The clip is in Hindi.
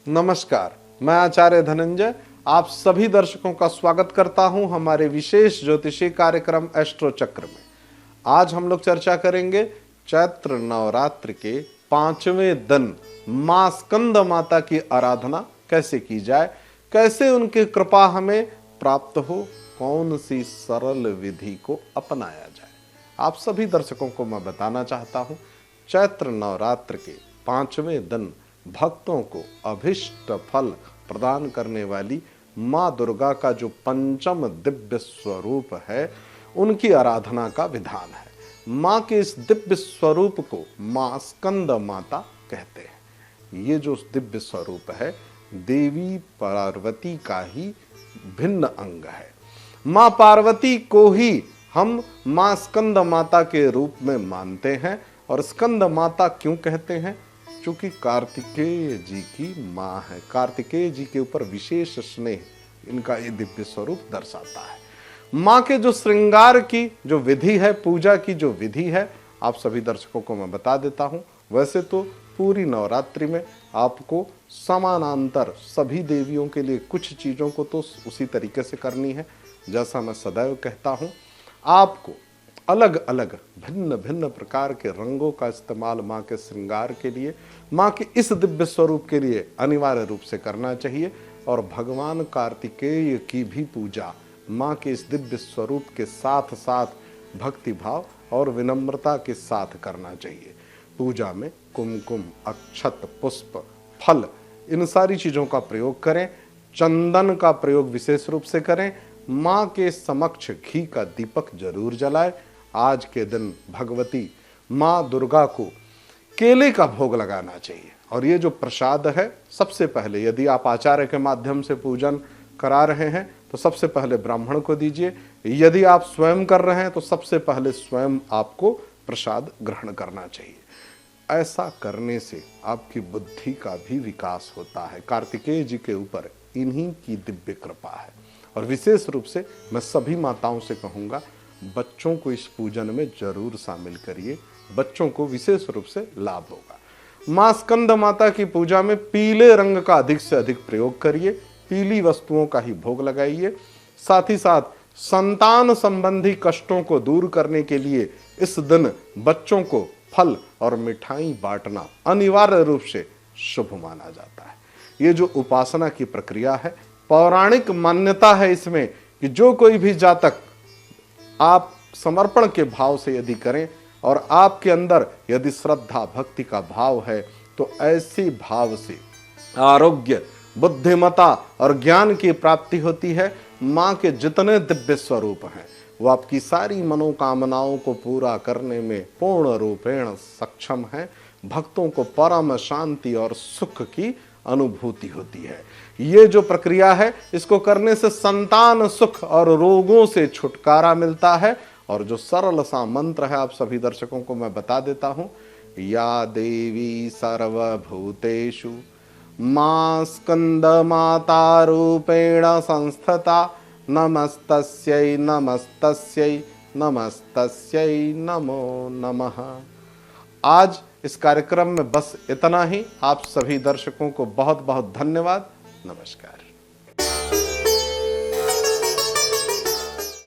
नमस्कार, मैं आचार्य धनंजय आप सभी दर्शकों का स्वागत करता हूं हमारे विशेष ज्योतिषी कार्यक्रम एस्ट्रो चक्र में। आज हम लोग चर्चा करेंगे चैत्र नवरात्र के 5वें दिन मां स्कंद माता की आराधना कैसे की जाए, कैसे उनकी कृपा हमें प्राप्त हो, कौन सी सरल विधि को अपनाया जाए। आप सभी दर्शकों को मैं बताना चाहता हूं, चैत्र नवरात्र के 5वें दिन भक्तों को अभिष्ट फल प्रदान करने वाली मां दुर्गा का जो पंचम दिव्य स्वरूप है, उनकी आराधना का विधान है। मां के इस दिव्य स्वरूप को मां स्कंद माता कहते हैं। ये जो दिव्य स्वरूप है, देवी पार्वती का ही भिन्न अंग है। मां पार्वती को ही हम मां स्कंद माता के रूप में मानते हैं। और स्कंद माता क्यों कहते हैं? क्योंकि कार्तिकेय जी की मां है। कार्तिकेय जी के ऊपर विशेष स्नेह इनका ये दिव्य स्वरूप दर्शाता है। मां के जो श्रृंगार की जो विधि है, पूजा की जो विधि है, आप सभी दर्शकों को मैं बता देता हूं। वैसे तो पूरी नवरात्रि में आपको समानांतर सभी देवियों के लिए कुछ चीजों को तो उसी तरीके से करनी है, जैसा मैं सदैव कहता हूं। आपको अलग अलग भिन्न भिन्न प्रकार के रंगों का इस्तेमाल मां के श्रृंगार के लिए, मां के इस दिव्य स्वरूप के लिए अनिवार्य रूप से करना चाहिए। और भगवान कार्तिकेय की भी पूजा मां के इस दिव्य स्वरूप के साथ साथ भक्ति भाव और विनम्रता के साथ करना चाहिए। पूजा में कुमकुम, अक्षत, पुष्प, फल, इन सारी चीजों का प्रयोग करें। चंदन का प्रयोग विशेष रूप से करें। मां के समक्ष घी का दीपक जरूर जलाएं। आज के दिन भगवती मां दुर्गा को केले का भोग लगाना चाहिए। और ये जो प्रसाद है, सबसे पहले यदि आप आचार्य के माध्यम से पूजन करा रहे हैं तो सबसे पहले ब्राह्मण को दीजिए। यदि आप स्वयं कर रहे हैं तो सबसे पहले स्वयं आपको प्रसाद ग्रहण करना चाहिए। ऐसा करने से आपकी बुद्धि का भी विकास होता है। कार्तिकेय जी के ऊपर इन्हीं की दिव्य कृपा है। और विशेष रूप से मैं सभी माताओं से कहूँगा, बच्चों को इस पूजन में जरूर शामिल करिए। बच्चों को विशेष रूप से लाभ होगा। मां स्कंद माता की पूजा में पीले रंग का अधिक से अधिक प्रयोग करिए। पीली वस्तुओं का ही भोग लगाइए। साथ ही साथ संतान संबंधी कष्टों को दूर करने के लिए इस दिन बच्चों को फल और मिठाई बांटना अनिवार्य रूप से शुभ माना जाता है। ये जो उपासना की प्रक्रिया है, पौराणिक मान्यता है इसमें कि जो कोई भी जातक आप समर्पण के भाव से यदि करें और आपके अंदर यदि श्रद्धा भक्ति का भाव है, तो ऐसे भाव से आरोग्य, बुद्धिमता और ज्ञान की प्राप्ति होती है। मां के जितने दिव्य स्वरूप हैं, वो आपकी सारी मनोकामनाओं को पूरा करने में पूर्ण रूपेण सक्षम है। भक्तों को परम शांति और सुख की अनुभूति होती है। ये जो प्रक्रिया है, इसको करने से संतान सुख और रोगों से छुटकारा मिलता है। और जो सरल सा मंत्र है, आप सभी दर्शकों को मैं बता देता हूं। या देवी सर्वभूतेषु मां स्कंद माता रूपेण संस्थिता नमस्तस्यै नमस्तस्यै नमस्तस्यै नमो नमः। आज इस कार्यक्रम में बस इतना ही। आप सभी दर्शकों को बहुत बहुत धन्यवाद। नमस्कार।